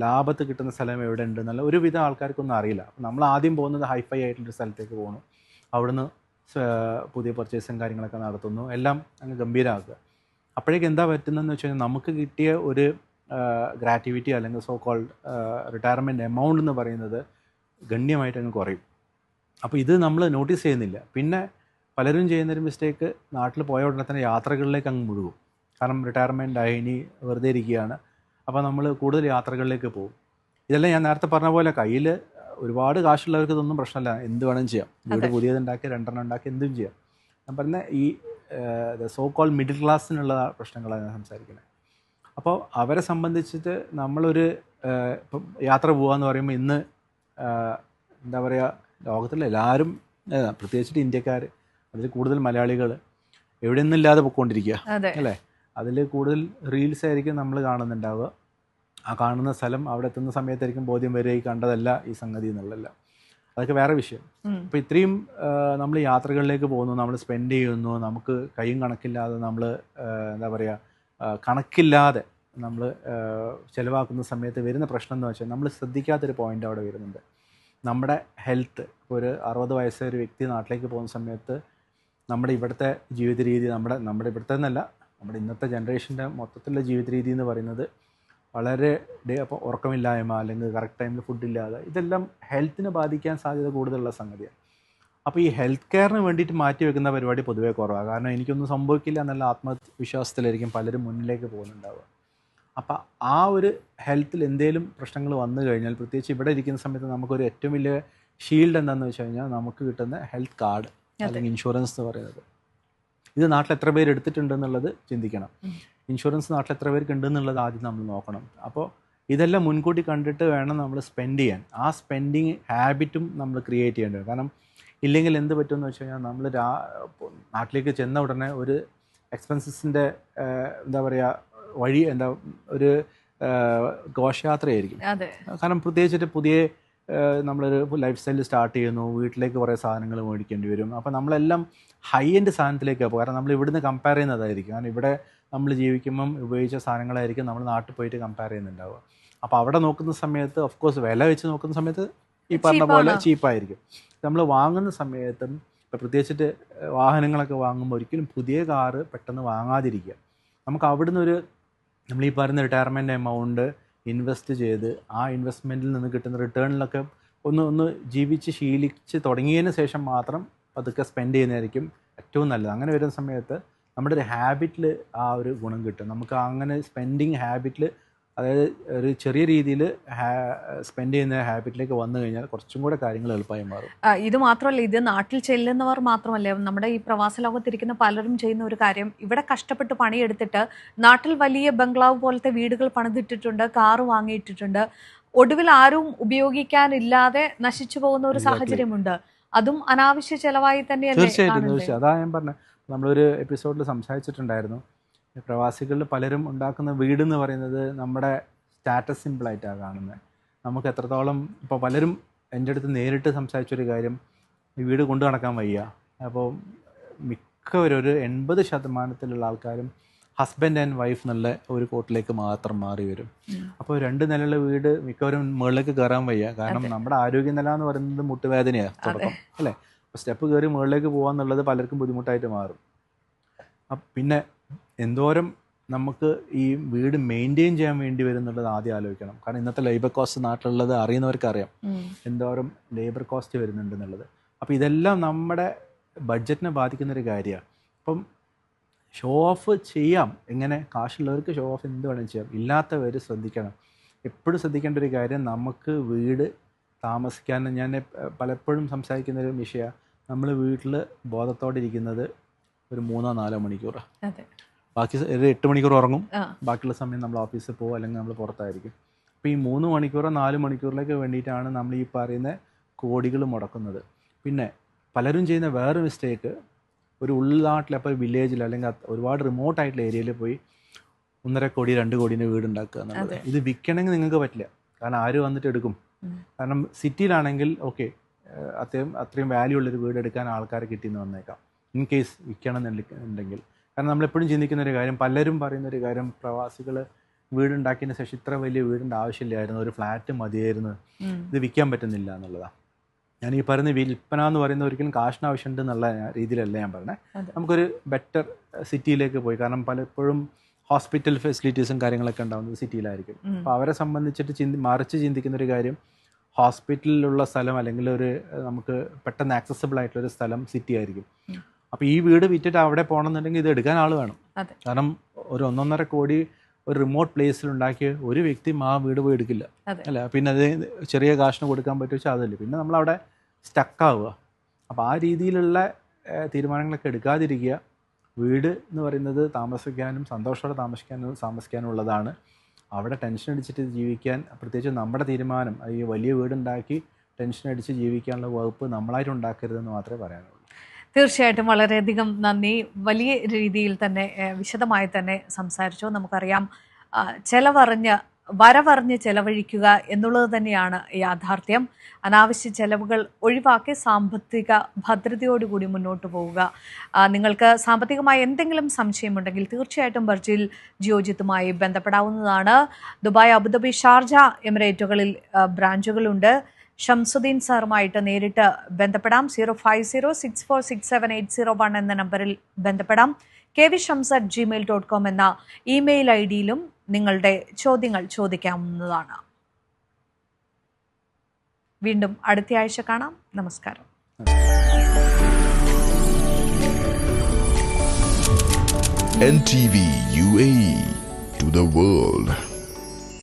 [SPEAKER 2] ലാഭത്ത് കിട്ടുന്ന സ്ഥലം എവിടെ ഉണ്ട് എന്നുള്ള ഒരുവിധം ആൾക്കാർക്കൊന്നും അറിയില്ല. അപ്പോൾ നമ്മൾ ആദ്യം പോകുന്നത് ഹൈഫൈ ആയിട്ടുള്ളൊരു സ്ഥലത്തേക്ക് പോകണം. അവിടുന്ന് പുതിയ പർച്ചേസും കാര്യങ്ങളൊക്കെ നടത്തുന്നു, എല്ലാം അങ്ങ് ഗംഭീരമാക്കുക. അപ്പോഴേക്ക് എന്താ പറ്റുന്നതെന്ന് വെച്ച് കഴിഞ്ഞാൽ നമുക്ക് കിട്ടിയ ഒരു ഗ്രാറ്റുവിറ്റി അല്ലെങ്കിൽ സോ കോൾഡ് റിട്ടയർമെൻറ്റ് എമൗണ്ട് എന്ന് പറയുന്നത് ഗണ്യമായിട്ട് അങ്ങ് കുറയും. അപ്പോൾ ഇത് നമ്മൾ നോട്ടീസ് ചെയ്യുന്നില്ല. പിന്നെ പലരും ചെയ്യുന്നൊരു മിസ്റ്റേക്ക്, നാട്ടിൽ പോയ ഉടനെ തന്നെ യാത്രകളിലേക്ക് അങ്ങ് മുഴുകും. കാരണം റിട്ടയർമെൻ്റ് ആയി, ഇനി വെറുതെ ഇരിക്കുകയാണ്, അപ്പോൾ നമ്മൾ കൂടുതൽ യാത്രകളിലേക്ക് പോകും. ഇതെല്ലാം ഞാൻ നേരത്തെ പറഞ്ഞ പോലെ കയ്യിൽ ഒരുപാട് കാശുള്ളവർക്ക് ഇതൊന്നും പ്രശ്നമല്ല, എന്ത് വേണം ചെയ്യാം. വീട് പുതിയതുണ്ടാക്കി 2 ഉണ്ടാക്കി എന്തും ചെയ്യാം. ഞാൻ പറഞ്ഞ ഈ സോ കോൾ മിഡിൽ ക്ലാസ്സിനുള്ള പ്രശ്നങ്ങളാണ് ഞാൻ സംസാരിക്കുന്നത്. അപ്പോൾ അവരെ സംബന്ധിച്ചിട്ട് നമ്മളൊരു ഇപ്പം യാത്ര പോകാമെന്ന് പറയുമ്പോൾ ഇന്ന് എന്താ പറയുക, ലോകത്തിലെ എല്ലാവരും പ്രത്യേകിച്ചിട്ട് ഇന്ത്യക്കാർ, അതിൽ കൂടുതൽ മലയാളികൾ എവിടെ നിന്നില്ലാതെ പൊയ്ക്കൊണ്ടിരിക്കുക അല്ലേ. അതിൽ കൂടുതൽ റീൽസ് ആയിരിക്കും നമ്മൾ കാണുന്നുണ്ടാവുക. ആ കാണുന്ന സ്ഥലം അവിടെ എത്തുന്ന സമയത്തായിരിക്കും ബോധ്യം വരിക ഈ കണ്ടതല്ല ഈ സംഗതി എന്നുള്ളതല്ല. അതൊക്കെ വേറെ വിഷയം. അപ്പോൾ ഇത്രയും നമ്മൾ യാത്രകളിലേക്ക് പോകുന്നു, നമ്മൾ സ്പെൻഡ് ചെയ്യുന്നു, നമുക്ക് കയ്യും കണക്കില്ലാതെ നമ്മൾ എന്താ പറയുക, കണക്കില്ലാതെ നമ്മൾ ചിലവാക്കുന്ന സമയത്ത് വരുന്ന പ്രശ്നം എന്ന് വെച്ചാൽ നമ്മൾ ശ്രദ്ധിക്കാത്തൊരു പോയിൻ്റ് അവിടെ വരുന്നുണ്ട്. നമ്മുടെ ഹെൽത്ത്. ഒരു 60 വയസ്സായ ഒരു വ്യക്തി നാട്ടിലേക്ക് പോകുന്ന സമയത്ത് നമ്മുടെ ഇവിടുത്തെ ജീവിത രീതി, നമ്മുടെ ഇവിടുത്തെ എന്നല്ല, നമ്മുടെ ഇന്നത്തെ ജനറേഷൻ്റെ മൊത്തത്തിലുള്ള ജീവിത രീതി എന്ന് പറയുന്നത് വളരെ അപ്പോൾ ഉറക്കമില്ലായ്മ അല്ലെങ്കിൽ കറക്റ്റ് ടൈമിൽ ഫുഡില്ലാതെ, ഇതെല്ലാം ഹെൽത്തിനെ ബാധിക്കാൻ സാധ്യത കൂടുതലുള്ള സംഗതിയാണ്. അപ്പോൾ ഈ ഹെൽത്ത് കെയറിന് വേണ്ടിയിട്ട് മാറ്റി വെക്കുന്ന പരിപാടി പൊതുവേ കുറവാണ്. കാരണം എനിക്കൊന്നും സംഭവിക്കില്ല എന്നുള്ള ആത്മവിശ്വാസത്തിലായിരിക്കും പലരും മുന്നിലേക്ക് പോകുന്നുണ്ടാവുക. അപ്പോൾ ആ ഒരു ഹെൽത്തിൽ എന്തെങ്കിലും പ്രശ്നങ്ങൾ വന്നു കഴിഞ്ഞാൽ, പ്രത്യേകിച്ച് ഇവിടെ ഇരിക്കുന്ന സമയത്ത് നമുക്കൊരു ഏറ്റവും വലിയ ഷീൽഡ് എന്താണെന്ന് വെച്ച് കഴിഞ്ഞാൽ നമുക്ക് കിട്ടുന്ന ഹെൽത്ത് കാർഡ് അല്ലെങ്കിൽ ഇൻഷുറൻസ് എന്ന് പറയുന്നത്. ഇത് നാട്ടിൽ എത്ര പേര് എടുത്തിട്ടുണ്ടെന്നുള്ളത് ചിന്തിക്കണം. ഇൻഷുറൻസ് നാട്ടിൽ എത്ര പേർക്ക് ഉണ്ടെന്നുള്ളത് ആദ്യം നമ്മൾ നോക്കണം. അപ്പോൾ ഇതെല്ലാം മുൻകൂട്ടി കണ്ടിട്ട് വേണം നമ്മൾ സ്പെൻഡ് ചെയ്യാൻ. ആ സ്പെൻഡിങ് ഹാബിറ്റും നമ്മൾ ക്രിയേറ്റ് ചെയ്യേണ്ടത്. കാരണം ഇല്ലെങ്കിൽ എന്ത് പറ്റുമെന്ന് വെച്ച് കഴിഞ്ഞാൽ നമ്മൾ നാട്ടിലേക്ക് ചെന്ന ഉടനെ ഒരു എക്സ്പെൻസസിൻ്റെ എന്താ പറയുക വഴി ഒരു ഘോഷയാത്രയായിരിക്കും. കാരണം പ്രത്യേകിച്ചിട്ട് പുതിയ നമ്മളൊരു ലൈഫ് സ്റ്റൈൽ സ്റ്റാർട്ട് ചെയ്യുന്നു, വീട്ടിലേക്ക് കുറേ സാധനങ്ങൾ മേടിക്കേണ്ടി വരും. അപ്പോൾ നമ്മളെല്ലാം ഹൈ എൻഡ് സാധനത്തിലേക്കാണ് പോകും. കാരണം നമ്മൾ ഇവിടുന്ന് കമ്പയർ ചെയ്യുന്നതായിരിക്കും. കാരണം ഇവിടെ നമ്മൾ ജീവിക്കുമ്പം ഉപയോഗിച്ച സാധനങ്ങളായിരിക്കും നമ്മൾ നാട്ടിൽ പോയിട്ട് കമ്പയർ ചെയ്യുന്നുണ്ടാവുക. അപ്പോൾ അവിടെ നോക്കുന്ന സമയത്ത് ഓഫ് കോഴ്സ് വില വെച്ച് നോക്കുന്ന സമയത്ത് ഈ പറഞ്ഞ പോലെ ചീപ്പായിരിക്കും. നമ്മൾ വാങ്ങുന്ന സമയത്തും ഇപ്പോൾ പ്രത്യേകിച്ചിട്ട് വാഹനങ്ങളൊക്കെ വാങ്ങുമ്പോൾ ഒരിക്കലും പുതിയ കാറ് പെട്ടെന്ന് വാങ്ങാതിരിക്കുക. നമുക്ക് അവിടുന്ന് നമ്മൾ ഈ പറയുന്ന റിട്ടയർമെൻറ്റ് എമൗണ്ട് ഇൻവെസ്റ്റ് ചെയ്ത് ആ ഇൻവെസ്റ്റ്മെൻറ്റിൽ നിന്ന് കിട്ടുന്ന റിട്ടേണിലൊക്കെ ഒന്ന് ജീവിച്ച് ശീലിച്ച് തുടങ്ങിയതിന് ശേഷം മാത്രം പതുക്കെ സ്പെൻഡ് ചെയ്യുന്നതായിരിക്കും ഏറ്റവും നല്ലത്. അങ്ങനെ വരുന്ന സമയത്ത് നമ്മുടെ ഒരു ഹാബിറ്റിൽ ആ ഒരു ഗുണം കിട്ടും. നമുക്ക് അങ്ങനെ സ്പെൻഡിങ് ഹാബിറ്റിൽ, അതായത് ഒരു ചെറിയ രീതിയിൽ സ്പെൻഡ് ചെയ്യുന്ന ഹാബിറ്റിലേക്ക് വന്നു കഴിഞ്ഞാൽ കുറച്ചും കൂടെ കാര്യങ്ങൾ എളുപ്പമായി മാറും.
[SPEAKER 1] ഇത് മാത്രമല്ല, ഇത് നാട്ടിൽ ചെല്ലുന്നവർ മാത്രമല്ല, നമ്മുടെ ഈ പ്രവാസ ലോകത്തിരിക്കുന്ന പലരും ചെയ്യുന്ന ഒരു കാര്യം, ഇവിടെ കഷ്ടപ്പെട്ട് പണിയെടുത്തിട്ട് നാട്ടിൽ വലിയ ബംഗ്ലാവ് പോലത്തെ വീടുകൾ പണിതിട്ടിട്ടുണ്ട്, കാറ് വാങ്ങിയിട്ടിട്ടുണ്ട്, ഒടുവിൽ ആരും ഉപയോഗിക്കാനില്ലാതെ നശിച്ചു പോകുന്ന ഒരു സാഹചര്യമുണ്ട്. അതും അനാവശ്യ ചെലവായി തന്നെയല്ലേ?
[SPEAKER 2] തീർച്ചയായിട്ടും. അതാ ഞാൻ പറഞ്ഞത്, നമ്മളൊരു എപ്പിസോഡിൽ സംസാരിച്ചിട്ടുണ്ടായിരുന്നു, പ്രവാസികളിൽ പലരും ഉണ്ടാക്കുന്ന വീട് എന്ന് പറയുന്നത് നമ്മുടെ സ്റ്റാറ്റസ് സിമ്പിളായിട്ടാണ് കാണുന്നത്. നമുക്ക് എത്രത്തോളം, ഇപ്പോൾ പലരും എൻ്റെ അടുത്ത് നേരിട്ട് സംസാരിച്ചൊരു കാര്യം, ഈ വീട് കൊണ്ടു നടക്കാൻ വയ്യ. അപ്പോൾ മിക്കവരും ഒരു 80% ആൾക്കാരും ഹസ്ബൻഡ് ആൻഡ് വൈഫ് എന്നുള്ള ഒരു കോട്ടിലേക്ക് മാത്രം മാറി വരും. അപ്പോൾ 2 നിലയുള്ള വീട് മിക്കവരും മുകളിലേക്ക് കയറാൻ വയ്യ. കാരണം നമ്മുടെ ആരോഗ്യനില എന്ന് പറയുന്നത് മുട്ടുവേദനയാണ് തുടക്കം, അല്ലേ? അപ്പോൾ സ്റ്റെപ്പ് കയറി മുകളിലേക്ക് പോകാന്നുള്ളത് പലർക്കും ബുദ്ധിമുട്ടായിട്ട് മാറും. പിന്നെ എന്തോരം നമുക്ക് ഈ വീട് മെയിൻറ്റെയിൻ ചെയ്യാൻ വേണ്ടി വരും എന്നുള്ളത് ആദ്യം ആലോചിക്കണം. കാരണം ഇന്നത്തെ ലേബർ കോസ്റ്റ് നാട്ടിലുള്ളത് അറിയുന്നവർക്ക് അറിയാം എന്തോരം ലേബർ കോസ്റ്റ് വരുന്നുണ്ട് എന്നുള്ളത്. അപ്പോൾ ഇതെല്ലാം നമ്മുടെ ബഡ്ജറ്റിനെ ബാധിക്കുന്നൊരു കാര്യമാണ്. അപ്പം ഷോ ഓഫ് ചെയ്യാം, എങ്ങനെ കാശുള്ളവർക്ക് ഷോ ഓഫ് എന്ത് വേണമെങ്കിലും ചെയ്യാം, ഇല്ലാത്തവർ ശ്രദ്ധിക്കണം. എപ്പോഴും ശ്രദ്ധിക്കേണ്ട ഒരു കാര്യം, നമുക്ക് വീട് താമസിക്കാൻ, ഞാൻ പലപ്പോഴും സംസാരിക്കുന്നൊരു വിഷയമാണ്, നമ്മൾ വീട്ടിൽ ബോധത്തോടെ ഇരിക്കുന്നത് ഒരു 3-4 മണിക്കൂറാണ്. ബാക്കി ഒരു 8 മണിക്കൂർ ഉറങ്ങും, ബാക്കിയുള്ള സമയം നമ്മൾ ഓഫീസിൽ പോകും അല്ലെങ്കിൽ നമ്മൾ പുറത്തായിരിക്കും. അപ്പോൾ ഈ 3 മണിക്കൂറോ 4 മണിക്കൂറിലേക്ക് വേണ്ടിയിട്ടാണ് നമ്മൾ ഈ പറയുന്ന കോടികൾ മുടക്കുന്നത്. പിന്നെ പലരും ചെയ്യുന്ന വേറെ മിസ്റ്റേക്ക്, ഒരു ഉൾനാട്ടിൽ, അപ്പോൾ വില്ലേജിൽ അല്ലെങ്കിൽ ഒരുപാട് റിമോട്ടായിട്ടുള്ള ഏരിയയിൽ പോയി 1.5 കോടി 2 കോടിൻ്റെ വീടുണ്ടാക്കുക എന്നുള്ളത്. ഇത് വിൽക്കണമെങ്കിൽ നിങ്ങൾക്ക് പറ്റില്ല, കാരണം ആര് വന്നിട്ട് എടുക്കും? കാരണം സിറ്റിയിലാണെങ്കിൽ ഓക്കെ, അത്രയും വാല്യൂ ഉള്ളൊരു വീട് എടുക്കാൻ ആൾക്കാരെ കിട്ടിയെന്ന് വന്നേക്കാം, ഇൻ കേസ് വിൽക്കണം എന്നുണ്ടെങ്കിൽ. കാരണം നമ്മളെപ്പോഴും ചിന്തിക്കുന്നൊരു കാര്യം, പലരും പറയുന്നൊരു കാര്യം, പ്രവാസികൾ വീടുണ്ടാക്കിയതിന് ശേഷം ഇത്ര വലിയ വീടിൻ്റെ ആവശ്യമില്ലായിരുന്നു, ഒരു ഫ്ലാറ്റ് മതിയായിരുന്നു, ഇത് വിൽക്കാൻ പറ്റുന്നില്ല എന്നുള്ളതാണ്. ഞാൻ ഈ പറയുന്ന വിൽപ്പന എന്ന് പറയുന്ന ഒരിക്കലും കാശിന് ആവശ്യമുണ്ട് എന്നുള്ള രീതിയിലല്ല ഞാൻ പറഞ്ഞത്. നമുക്കൊരു ബെറ്റർ സിറ്റിയിലേക്ക് പോയി, കാരണം പലപ്പോഴും ഹോസ്പിറ്റൽ ഫെസിലിറ്റീസും കാര്യങ്ങളൊക്കെ ഉണ്ടാകുന്നത് സിറ്റിയിലായിരിക്കും. അപ്പോൾ അവരെ സംബന്ധിച്ചിട്ട് മറിച്ച് ചിന്തിക്കുന്നൊരു കാര്യം, ഹോസ്പിറ്റലിലുള്ള സ്ഥലം അല്ലെങ്കിൽ ഒരു നമുക്ക് പെട്ടെന്ന് ആക്സസിബിൾ ആയിട്ടുള്ളൊരു സ്ഥലം സിറ്റി ആയിരിക്കും. അപ്പോൾ ഈ വീട് വിറ്റിട്ട് അവിടെ പോകണമെന്നുണ്ടെങ്കിൽ ഇത് എടുക്കാൻ ആൾ വേണം. കാരണം ഒരു 1.5 കോടി ഒരു റിമോട്ട് പ്ലേസിൽ ഉണ്ടാക്കിയ ഒരു വ്യക്തിയും ആ വീട് പോയി എടുക്കില്ല, അല്ല. പിന്നെ അത് ചെറിയ കാശിന് കൊടുക്കാൻ പറ്റുവെച്ചാൽ അതല്ലേ, പിന്നെ നമ്മളവിടെ സ്റ്റക്കാവുക. അപ്പോൾ ആ രീതിയിലുള്ള തീരുമാനങ്ങളൊക്കെ എടുക്കാതിരിക്കുക. വീട് എന്ന് പറയുന്നത് താമസിക്കാനും സന്തോഷത്തോടെ താമസിക്കാനും ഉള്ളതാണ്. അവിടെ ടെൻഷൻ അടിച്ചിട്ട് ജീവിക്കാൻ, പ്രത്യേകിച്ച് നമ്മുടെ തീരുമാനം, ഈ വലിയ വീടുണ്ടാക്കി ടെൻഷൻ അടിച്ച് ജീവിക്കാനുള്ള വകുപ്പ് നമ്മളായിട്ട് ഉണ്ടാക്കരുതെന്ന് മാത്രമേ പറയാനുള്ളൂ.
[SPEAKER 1] തീർച്ചയായിട്ടും വളരെയധികം നന്ദി. വലിയ രീതിയിൽ തന്നെ വിശദമായി തന്നെ സംസാരിച്ചു. നമുക്കറിയാം, വരവറിഞ്ഞ് ചെലവഴിക്കുക എന്നുള്ളത് തന്നെയാണ് യാഥാർത്ഥ്യം. അനാവശ്യ ചെലവുകൾ ഒഴിവാക്കി സാമ്പത്തിക ഭദ്രതയോടുകൂടി മുന്നോട്ട് പോവുക. നിങ്ങൾക്ക് സാമ്പത്തികമായി എന്തെങ്കിലും സംശയമുണ്ടെങ്കിൽ തീർച്ചയായിട്ടും ബർജിൽ ജിയോജിത്തുമായി ബന്ധപ്പെടാവുന്നതാണ്. ദുബായ്, അബുദാബി, ഷാർജ എമിറേറ്റുകളിൽ ബ്രാഞ്ചുകളുണ്ട്. ഷംസുദ്ദീൻ സാറുമായിട്ട് നേരിട്ട് ബന്ധപ്പെടാം. 05064678001 എന്ന നമ്പറിൽ ബന്ധപ്പെടാം. kvshams@gmail.com എന്ന ഇമെയിൽ ID-യിലും നിങ്ങളുടെ ചോദ്യങ്ങൾ ചോദിക്കാവുന്നതാണ്. വീണ്ടും അടുത്ത ആഴ്ച കാണാം. നമസ്കാരം.
[SPEAKER 3] NTV UAE to the world.